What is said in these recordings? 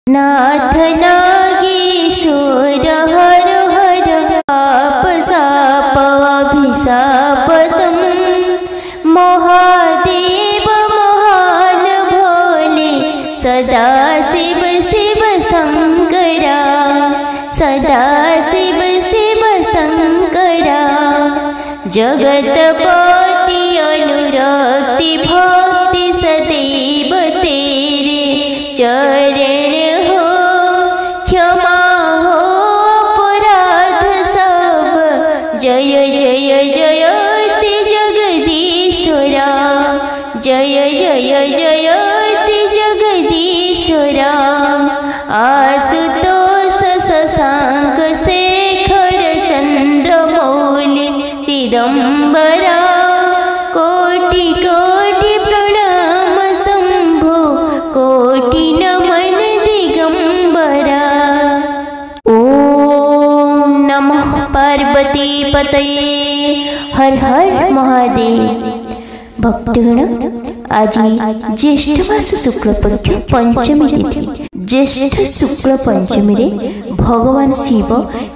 नाथ नागेश्वर हर हर आप साप अभिशापदम् महादेव महान भोले सदा शिव शिव शंकरा सदा शिव शिव शंकरा जगतपति अनुरक्ति भक्ति सदैव तेरे चरण हो क्षमा हो अपराध सब जय जय जयति जगदीश्वरा जय जय जयति जगदीश्वरा आशुतोष शशांक शेखर चंद्रमौलि चिदंबरा कोटि कोटि प्रणाम शंभो कोटि नमन दिगंबरा। ओम नमः पार्वती पतये हर हर महादेव। भक्तगण आज ज्येष्ठ मास शुक्ल पक्ष पंचमी तिथि ज्येष्ठ शुक्ल पंचमी रे भगवान शिव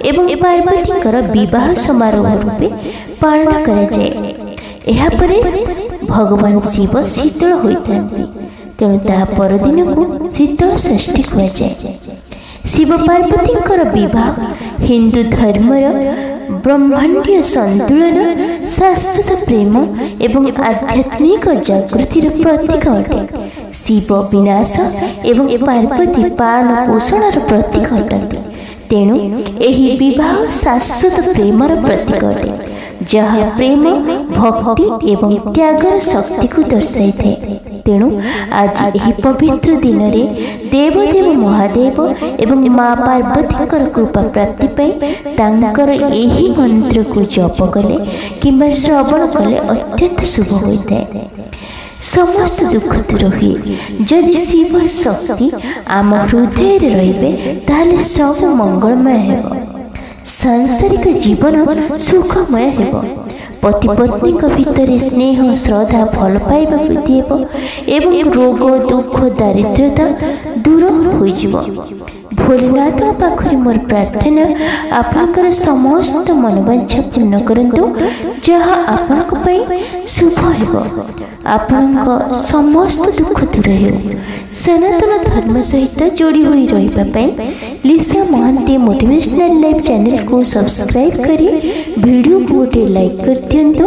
एवं पार्वती विवाह समारोह रूपे पालन करा जाए। एहा परे भगवान शिव शीतल होइथांती तेणु ताहा परदिन को शीतल षष्ठी कहा जाए। शिव पार्वती विवाह हिंदू धर्मर ब्रह्मांडीय संतुलन शाश्वत प्रेम एवं आध्यात्मिक जागृतिर प्रतीक अटे। शिव विनाश एवं पार्वती पालन पोषणर प्रतीक अटंती तेणु एही विवाह शाश्वत प्रेमर प्रतीक अटे जहाँ प्रेम भक्ति एवं त्यागर शक्ति को दर्शाई थे। तेणु आज यही पवित्र दिन रे देवदेव महादेव एवं माँ पार्वती कृपा प्राप्ति पाई तांकर यही मंत्र को जप कले किंबा श्रवण कले अत्यंत शुभ होता है। समस्त दुख दूर हुए जदि शिव शक्ति आम हृदय रे ताले सब मंगलमय हेब सांसारिक जीवन सुखमय हेब पति पत्नी भितर स्नेह श्रद्धा भल पाइबा वृद्धि हेब एवं रोग दुख दारिद्र्यता दूर होइजिव। भोलेनाथ पाखरे मोर प्रार्थना आपनकर समस्त मनोवांछा पूर्ण करंतु जहाँ आपनक पई शुभ हेब आपनक समस्त दुख दूर हेउ। सनातन धर्म सहित जोड़ी होई रहिबा पई लिसा महांती मोटिवेशनल लाइफ चैनल को सब्सक्राइब करी वीडियो को गोटे लाइक कर दियंतु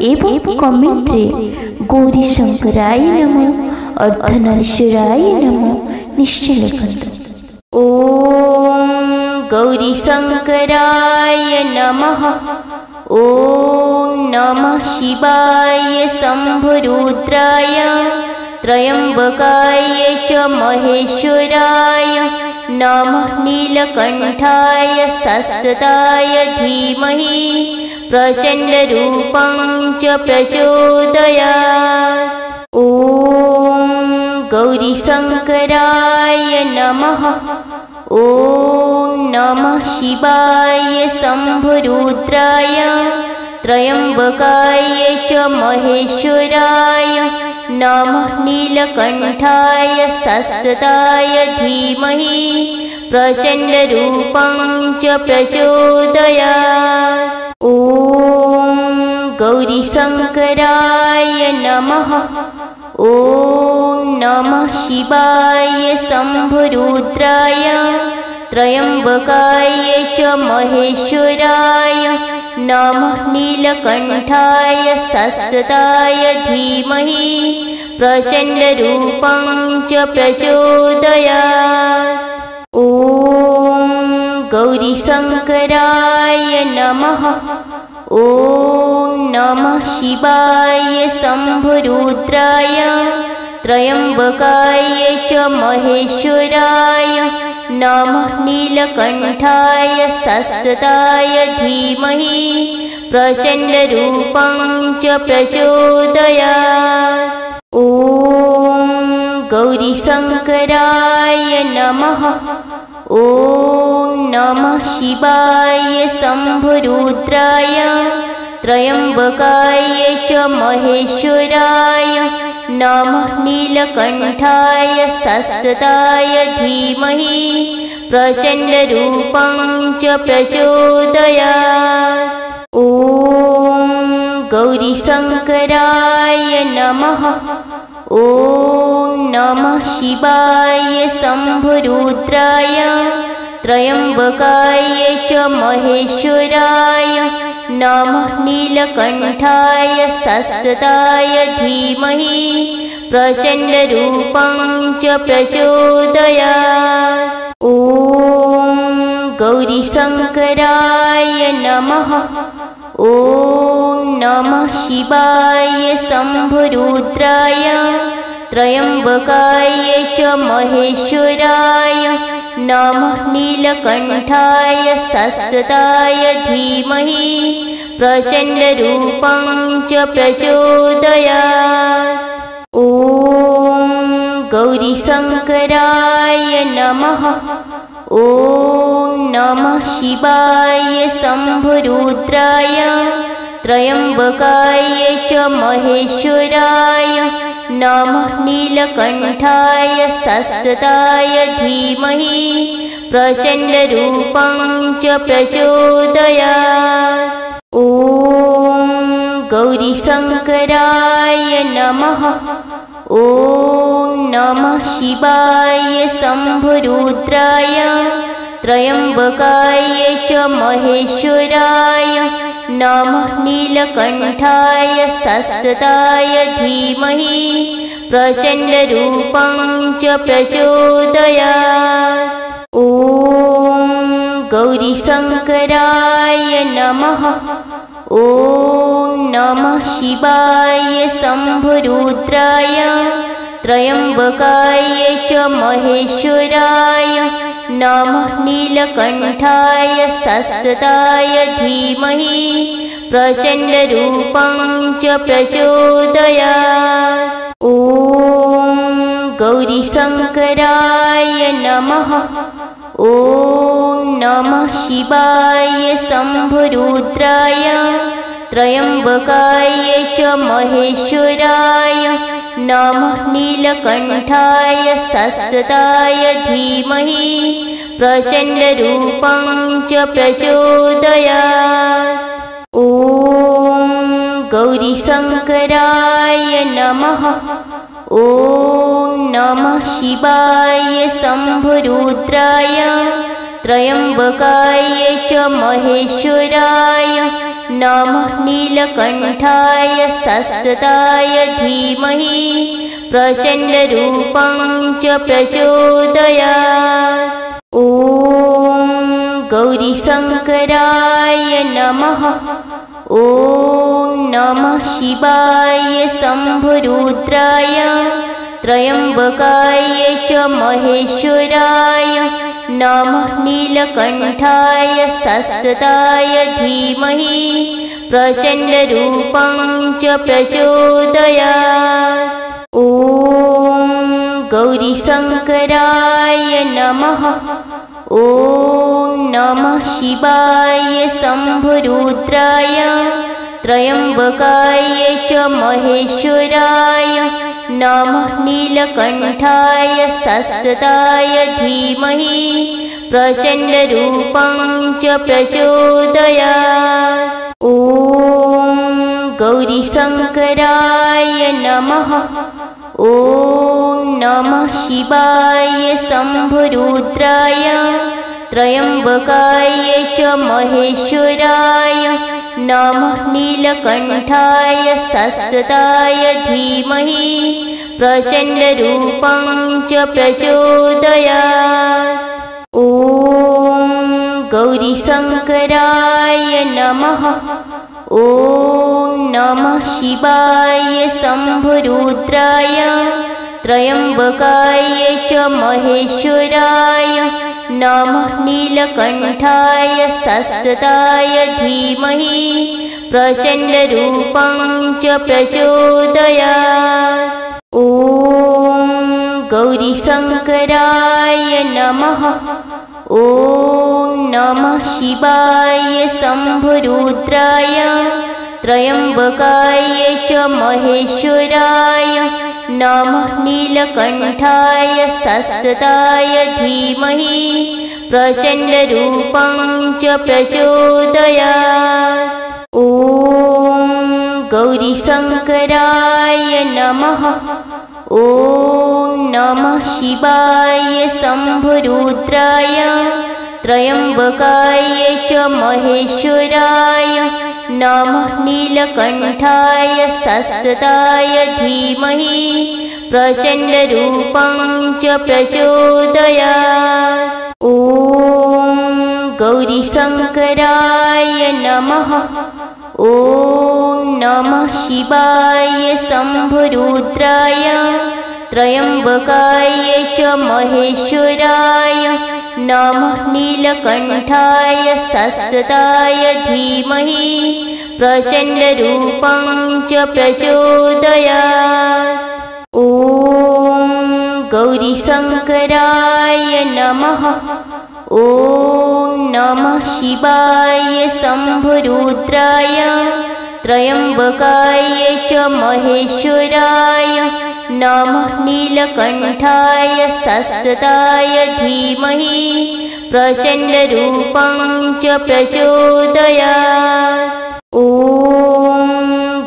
एवं कमेंट रे गौरी शंकराय नमः अर्धनारीश्वराय नमः निश्चय लिखंतु। ओम गौरी शंकराय नमः। ओम नमः शिवाय शंभुरुद्राय त्रयंबकाय च महेश्वराय नमः नीलकंठाय शाश्वताय धीमहि प्रचंड रूपं च प्रचोदयात्। ओम गौरी शंकराय नमः। ओम नमः शिवाय शंभुरुद्राय त्रयंबकाय च महेश्वराय नमः नीलकंठाय शाश्वताय धीमहि प्रचंड रूपं च प्रचोदयात्। ओम गौरी शंकराय नमः। ओम नमः शिवाय शंभुरुद्राय त्रयंबकाय च महेश्वराय नमः नीलकंठाय शाश्वताय धीमहि प्रचंड रूपं च प्रचोदयात्। ओम गौरी शंकराय नमः। ओम नमः शिवाय शंभुरुद्राय त्रयंबकाय च महेश्वराय नमः नीलकंठाय शाश्वताय धीमहि प्रचंड रूपं च प्रचोदयात्। ओम गौरी शंकराय नमः। ओम नमः शिवाय शंभुरुद्राय त्रयंबकाय च महेश्वराय नमः नीलकण्ठाय शाश्वताय धीमहि प्रचण्डरूपं च प्रचोदयात्। ॐ गौरीशङ्कराय नमः। ॐ नमः शिवाय शम्भुरुद्राय त्र्यम्बकाय च महेश्वराय नमः नीलकण्ठाय शाश्वताय धीमहि प्रचण्डरूपं च प्रचोदयात्। ॐ गौरीशङ्कराय नमः। ॐ नमः शिवाय शम्भुरुद्राय त्र्यम्बकाय च महेश्वराय नमः नीलकण्ठाय शाश्वताय धीमहि प्रचण्डरूपं च प्रचोदयात्। ॐ गौरीशङ्कराय नमः। ॐ नमः शिवाय शम्भुरुद्राय त्र्यम्बकाय च महेश्वराय नमः नीलकण्ठाय शाश्वताय धीमहि प्रचण्डरूपं च प्रचोदयात्। ॐ गौरीशङ्कराय नमः। ॐ नमः शिवाय शम्भुरुद्राय त्र्यम्बकाय च महेश्वराय नमः नीलकण्ठाय शाश्वताय धीमहि प्रचण्डरूपं च प्रचोदयात्। ॐ गौरीशङ्कराय नमः। ॐ नमः शिवाय शम्भुरुद्राय त्र्यम्बकाय च महेश्वराय नमः नीलकण्ठाय शाश्वताय धीमहि प्रचण्डरूपं च प्रचोदयात्। ॐ गौरीशङ्कराय नमः। ॐ नमः शिवाय शम्भुरुद्राय त्र्यम्बकाय च महेश्वराय नमः नीलकण्ठाय शाश्वताय धीमहि प्रचण्डरूपं च प्रचोदयात्। ॐ गौरीशङ्कराय नमः। ॐ नमः शिवाय शम्भुरुद्राय त्र्यम्बकाय च महेश्वराय नमः नीलकण्ठाय शाश्वताय धीमहि प्रचण्डरूपं च प्रचोदयात्। ॐ गौरीशङ्कराय नमः। ॐ नमः शिवाय शम्भुरुद्राय त्र्यम्बकाय च महेश्वराय नमः नीलकण्ठाय शाश्वताय धीमहि प्रचण्डरूपं च प्रचोदयात्। ॐ गौरीशङ्कराय नमः। ॐ नमः शिवाय शम्भुरुद्राय त्र्यम्बकाय च महेश्वराय नमः नीलकण्ठाय शाश्वताय धीमहि प्रचण्डरूपं च प्रचोदयात्। ॐ गौरीशङ्कराय नमः। ॐ नमः शिवाय शम्भुरुद्राय त्र्यम्बकाय च महेश्वराय नमः नीलकण्ठाय शाश्वताय धीमहि प्रचण्डरूपं च प्रचोदयात्। ॐ गौरीशङ्कराय नमः। ॐ नमः शिवाय शम्भुरुद्राय त्र्यम्बकाय च महेश्वराय नमः नीलकण्ठाय शाश्वताय धीमहि प्रचण्डरूपं च प्रचोदयात्। ॐ गौरीशङ्कराय नमः। ॐ नमः शिवाय शम्भुरुद्राय त्र्यम्बकाय च महेश्वराय नमः नीलकण्ठाय शाश्वताय धीमहि प्रचण्डरूपं च प्रचोदयात्। ॐ गौरीशङ्कराय नमः। ॐ नमः शिवाय शम्भुरुद्राय त्र्यम्बकाय च महेश्वराय नमः नीलकण्ठाय शाश्वताय धीमहि प्रचण्डरूपं च प्रचोदयात्। ॐ गौरीशङ्कराय नमः। ॐ नमः शिवाय शम्भुरुद्राय त्र्यम्बकाय च महेश्वराय नमः नीलकण्ठाय शाश्वताय धीमहि प्रचण्डरूपं च प्रचोदयात्। ॐ गौरीशङ्कराय नमः। ॐ नमः शिवाय शम्भुरुद्राय त्र्यम्बकाय च महेश्वराय नमः नीलकण्ठाय शाश्वताय धीमहि प्रचण्डरूपं च प्रचोदयात्। ॐ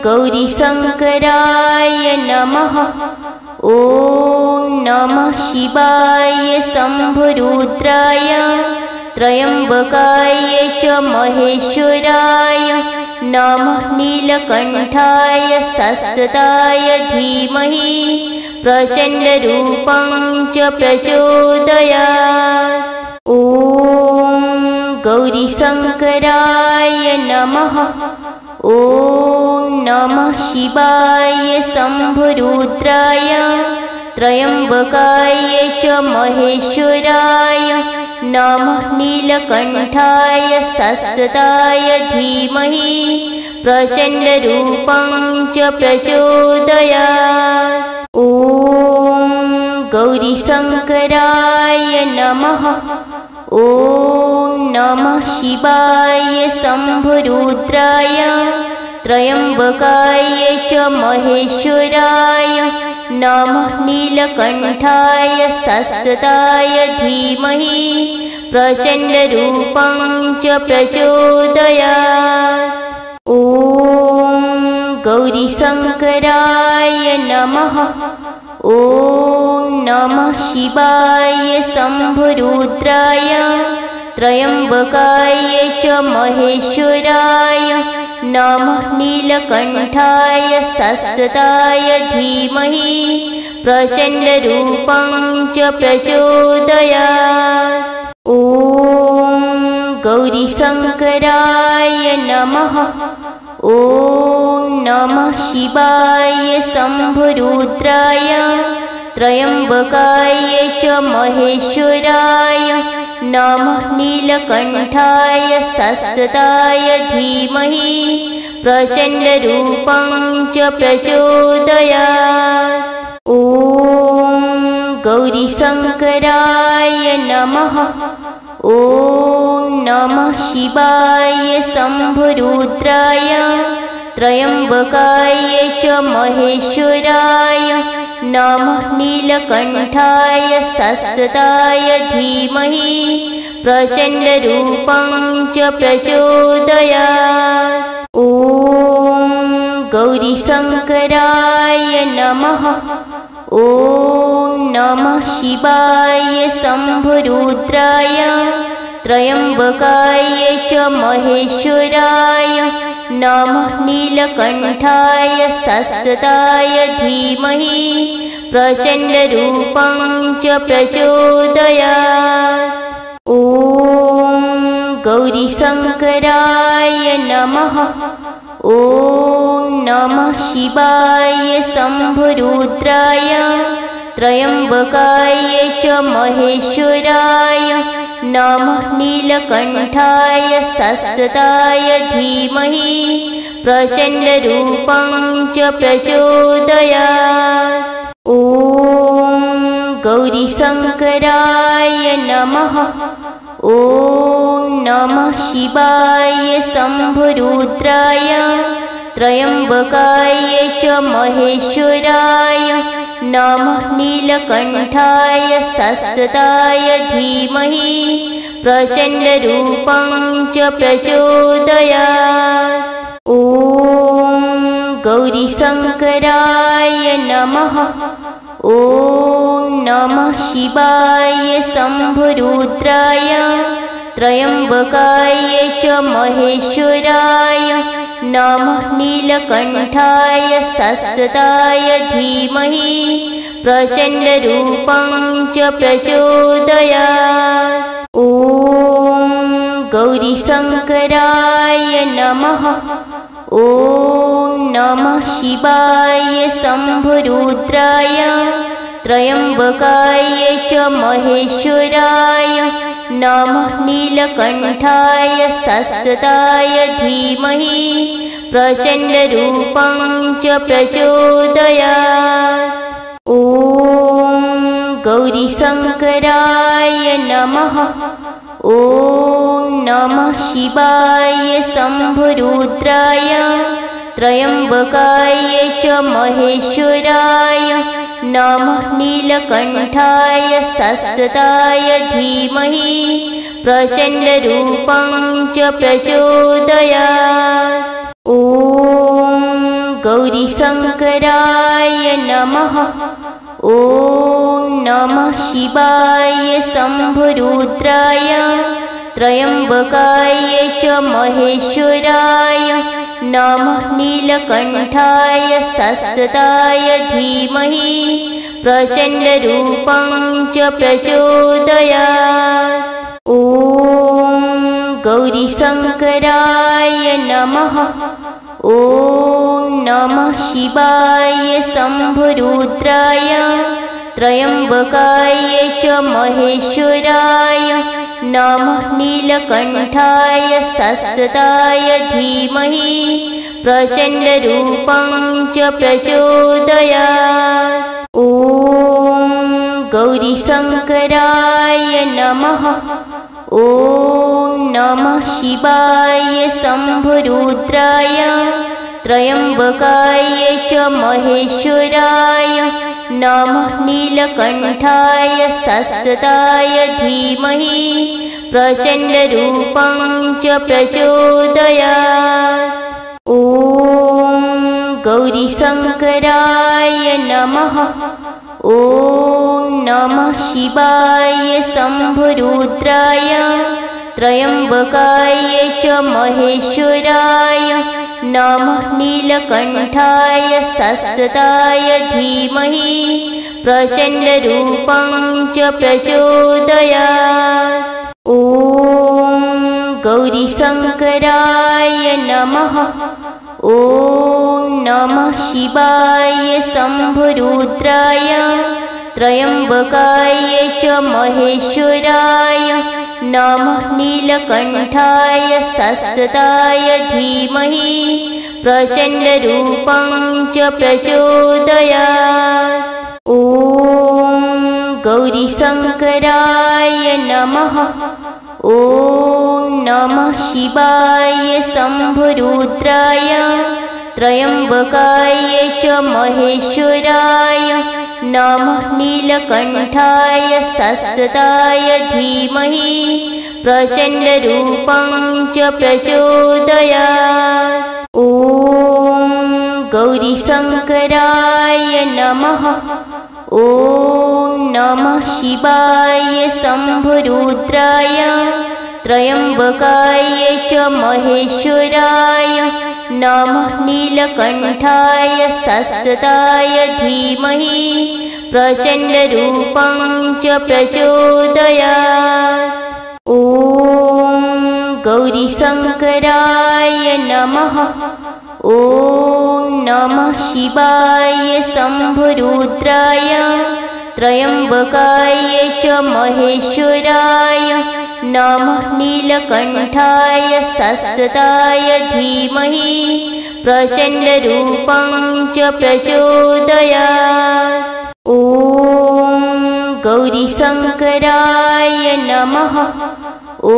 गौरीशङ्कराय नमः। ॐ नमः शिवाय शम्भुरुद्राय त्र्यम्बकाय च महेश्वराय नमः नीलकण्ठाय शाश्वताय धीमहि प्रचण्डरूपं च प्रचोदयात्। ॐ गौरीशङ्कराय नमः। ॐ नमः शिवाय शम्भुरुद्राय त्र्यम्बकाय च महेश्वराय नमः नीलकण्ठाय शाश्वताय धीमहि प्रचण्डरूपं च प्रचोदयात्। ॐ गौरीशङ्कराय नमः। ॐ नमः शिवाय शम्भुरुद्राय त्र्यम्बकाय च महेश्वराय नमः नीलकण्ठाय शाश्वताय धीमहि प्रचण्डरूपं च प्रचोदयात्। ॐ गौरीशङ्कराय नमः। ॐ नमः शिवाय शम्भुरुद्राय त्र्यम्बकाय च महेश्वराय नमः नीलकण्ठाय शाश्वताय धीमहि प्रचण्डरूपं च प्रचोदयात्। ॐ गौरीशङ्कराय नमः। ॐ नमः शिवाय शम्भुरुद्राय त्र्यम्बकाय च महेश्वराय नमः नीलकण्ठाय शाश्वताय धीमहि प्रचण्डरूपं च प्रचोदयात्। ॐ गौरीशङ्कराय नमः। ॐ नमः शिवाय शम्भुरुद्राय त्र्यम्बकाय च महेश्वराय नमः नीलकण्ठाय शाश्वताय धीमहि प्रचण्डरूपं च प्रचोदयात्। ॐ गौरीशङ्कराय नमः। ॐ नमः शिवाय शम्भुरुद्राय त्र्यम्बकाय च महेश्वराय नमः नीलकण्ठाय शाश्वताय धीमहि प्रचण्डरूपं च प्रचोदयात्। ॐ गौरीशङ्कराय नमः। ॐ नमः शिवाय शम्भुरुद्राय त्र्यम्बकाय च महेश्वराय नमः नीलकण्ठाय शाश्वताय धीमहि प्रचण्डरूपं च प्रचोदयात्। ॐ गौरीशङ्कराय नमः। ॐ नमः शिवाय शम्भुरुद्राय त्र्यम्बकाय च महेश्वराय नमः नीलकण्ठाय शाश्वताय धीमहि प्रचण्डरूपं च प्रचोदयात्। ॐ गौरीशङ्कराय नमः। ॐ नमः शिवाय शम्भुरुद्राय त्र्यम्बकाय च महेश्वराय नमः नीलकण्ठाय शाश्वताय धीमहि प्रचण्डरूपं च प्रचोदयात्। ॐ गौरीशङ्कराय नमः। ॐ नमः शिवाय शम्भुरुद्राय त्र्यम्बकाय च महेश्वराय नमः नीलकण्ठाय शाश्वताय धीमहि प्रचण्डरूपं च प्रचोदयात्। ॐ गौरीशङ्कराय नमः। ॐ नमः शिवाय शम्भुरुद्राय त्र्यम्बकाय च महेश्वराय नमः नीलकण्ठाय शाश्वताय धीमहि प्रचण्डरूपं च प्रचोदयात्। ॐ गौरीशङ्कराय नमः। ॐ नमः शिवाय शम्भुरुद्राय त्र्यम्बकाय च महेश्वराय नमः नीलकण्ठाय शाश्वताय धीमहि प्रचण्डरूपं च प्रचोदयात्। ॐ गौरीशङ्कराय नमः। ॐ नमः शिवाय शम्भुरुद्राय त्र्यम्बकाय च महेश्वराय नमः नीलकण्ठाय शाश्वताय धीमहि प्रचण्डरूपं च प्रचोदयात्। ॐ गौरीशङ्कराय नमः। ॐ नमः शिवाय शम्भुरुद्राय त्र्यम्बकाय च महेश्वराय नमः नीलकण्ठाय शाश्वताय धीमहि प्रचण्डरूपं च प्रचोदयात्। ॐ गौरीशङ्कराय नमः। ॐ नमः शिवाय शम्भुरुद्राय त्र्यम्बकाय च महेश्वराय नमः नीलकण्ठाय शाश्वताय धीमहि प्रचण्डरूपं च प्रचोदयात्। ॐ गौरीशङ्कराय नमः। ॐ नमः शिवाय शम्भुरुद्राय त्र्यम्बकाय च महेश्वराय नमः नीलकण्ठाय शाश्वताय धीमहि प्रचण्डरूपं च प्रचोदयात्। ॐ गौरीशङ्कराय नमः। ॐ नमः शिवाय शम्भुरुद्राय त्र्यम्बकाय च महेश्वराय नमः नीलकण्ठाय शाश्वताय धीमहि प्रचण्डरूपं च प्रचोदयात्। ॐ गौरीशङ्कराय नमः। ॐ नमः शिवाय शम्भुरुद्राय त्र्यम्बकाय च महेश्वराय नमः नीलकण्ठाय शाश्वताय धीमहि प्रचण्डरूपं च प्रचोदयात्। ॐ गौरीशङ्कराय नमः। ॐ नमः शिवाय शम्भुरुद्राय त्र्यम्बकाय च महेश्वराय नमः नीलकण्ठाय शाश्वताय धीमहि प्रचण्डरूपं च प्रचोदयात्। ॐ गौरीशङ्कराय नमः। ॐ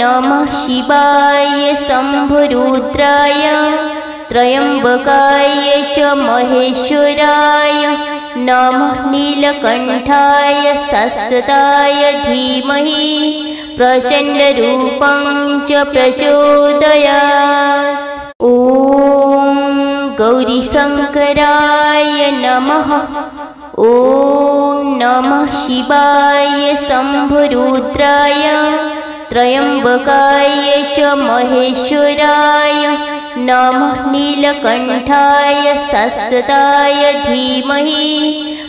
नमः शिवाय शम्भुरुद्राय त्र्यम्बकाय च महेश्वराय नमः नीलकण्ठाय शाश्वताय धीमहि प्रचण्डरूपं च प्रचोदयात्। ॐ गौरीशङ्कराय नमः। ॐ नमः शिवाय शम्भुरुद्राय त्र्यम्बकाय च महेश्वराय नमः नीलकण्ठाय शाश्वताय धीमहि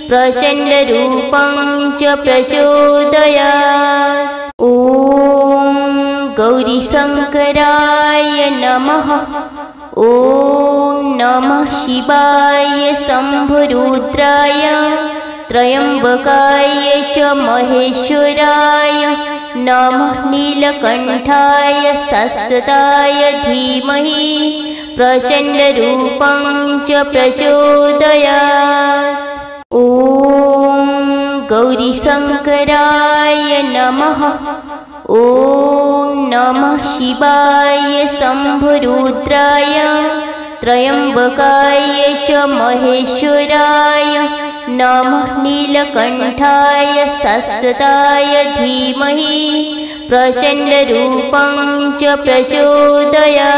प्रचण्डरूपं च प्रचोदयात्। ॐ गौरीशङ्कराय नमः। ॐ नमः शिवाय शम्भुरुद्राय त्र्यम्बकाय च महेश्वराय नमः नीलकण्ठाय शाश्वताय धीमहि प्रचण्डरूपं च प्रचोदयात्। ॐ गौरीशङ्कराय नमः। ॐ नमः शिवाय शम्भुरुद्राय त्र्यम्बकाय च महेश्वराय नमः नीलकण्ठाय शाश्वताय धीमहि प्रचण्डरूपं च प्रचोदयात्।